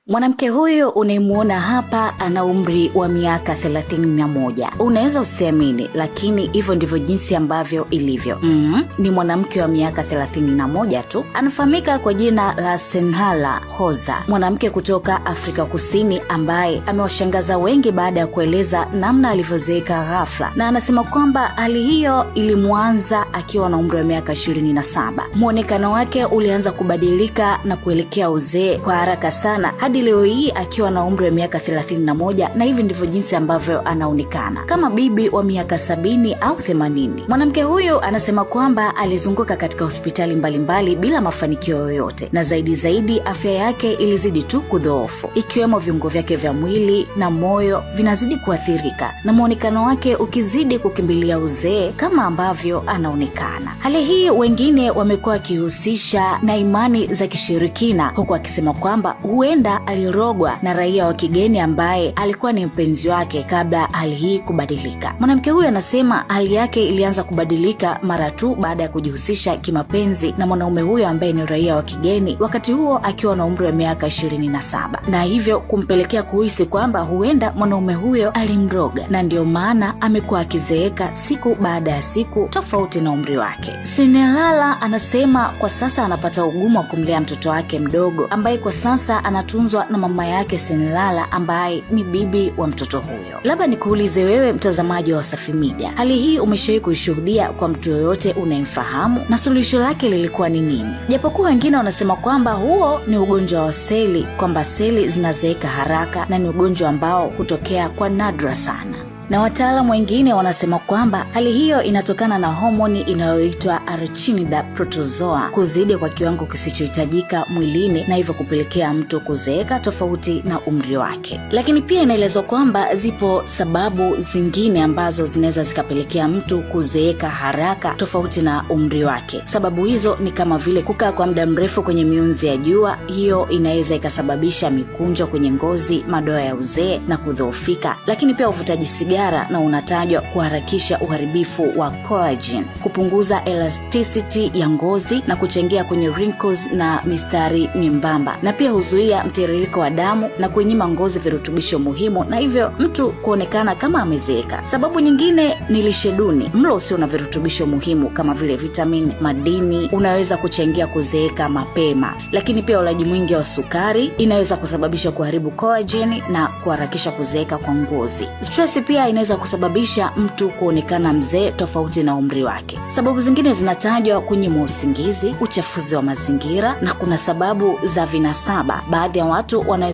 Mwanamke huyu unayemuona hapa ana umri wa miaka 31. Unaweza usiamini, lakini hivyo ndivyo jinsi ambavyo ilivyo. Ni mwanamke wa miaka 31 tu. Anafahamika kwa jina la Senhala Hoza, mwanamke kutoka Afrika Kusini ambaye amewashangaza wengi baada ya kueleza namna alivyozeeka ghafla, na anasema kwamba hali hiyo ilimuanza akiwa na umri wa miaka 27. Muonekano wake ulianza kubadilika na kuelekea uzee kwa haraka sana hadi leo hii akiwa na umri wa miaka 31, na hivi ndivyo jinsi ambavyo anaonekana kama bibi wa miaka 70 au 80. Mwanamke huyu anasema kwamba alizunguka katika hospitali mbalimbali bila mafanikio yoyote, na zaidi afya yake ilizidi tu kudhoofu, ikiwemo viungo vyake vya mwili na moyo vinazidi kuathirika, na muonekano wake ukizidi kukimbilia uzee kama ambavyo anaonekana. Hali hii wengine wamekuwa wakihusisha na imani za kishirikina, huku akisema kwamba huenda alirogwa na raia wa kigeni ambaye alikuwa ni mpenzi wake kabla hali hii kubadilika. Mwanamke huyu anasema hali yake ilianza kubadilika mara tu baada ya kujihusisha kimapenzi na mwanaume huyo ambaye ni raia wa kigeni, wakati huo akiwa na umri wa miaka 27, na hivyo kumpelekea kuhisi kwamba huenda mwanaume huyo alimroga, na ndio maana amekuwa akizeeka siku baada ya siku tofauti na umri wake. Senhala anasema kwa sasa anapata ugumu wa kumlea mtoto wake mdogo ambaye kwa sasa anatunzwa na mama yake Senhala ambaye ni bibi wa mtoto huyo. Labda nikuulize wewe mtazamaji wa Wasafi Media, hali hii umeshawahi kuishuhudia kwa mtu yoyote unayemfahamu, na suluhisho lake lilikuwa ni nini? Japokuwa wengine wanasema kwamba huo ni ugonjwa wa seli, kwamba seli zinazeeka haraka na ni ugonjwa ambao hutokea kwa nadra sana, na wataalamu wengine wanasema kwamba hali hiyo inatokana na homoni inayoitwa arachnida protozoa kuzidi kwa kiwango kisichohitajika mwilini, na hivyo kupelekea mtu kuzeeka tofauti na umri wake. Lakini pia inaelezwa kwamba zipo sababu zingine ambazo zinaweza zikapelekea mtu kuzeeka haraka tofauti na umri wake. Sababu hizo ni kama vile kukaa kwa muda mrefu kwenye mionzi ya jua, hiyo inaweza ikasababisha mikunjo kwenye ngozi, madoa ya uzee na kudhoofika. Lakini pia uvutaji sigara na unatajwa kuharakisha uharibifu wa collagen, kupunguza elasticity ya ngozi na kuchangia kwenye wrinkles na mistari mimbamba, na pia huzuia mtiririko wa damu na kunyima ngozi virutubisho muhimu, na hivyo mtu kuonekana kama amezeeka. Sababu nyingine ni lishe duni. Mlo usio na virutubisho muhimu kama vile vitamini, madini unaweza kuchangia kuzeeka mapema. Lakini pia ulaji mwingi wa sukari inaweza kusababisha kuharibu collagen na kuharakisha kuzeeka kwa ngozi. Stress pia inaweza kusababisha mtu kuonekana mzee tofauti na umri wake. Sababu zingine zinatajwa kunyimwa usingizi, uchafuzi wa mazingira, na kuna sababu za vinasaba. Baadhi ya watu wana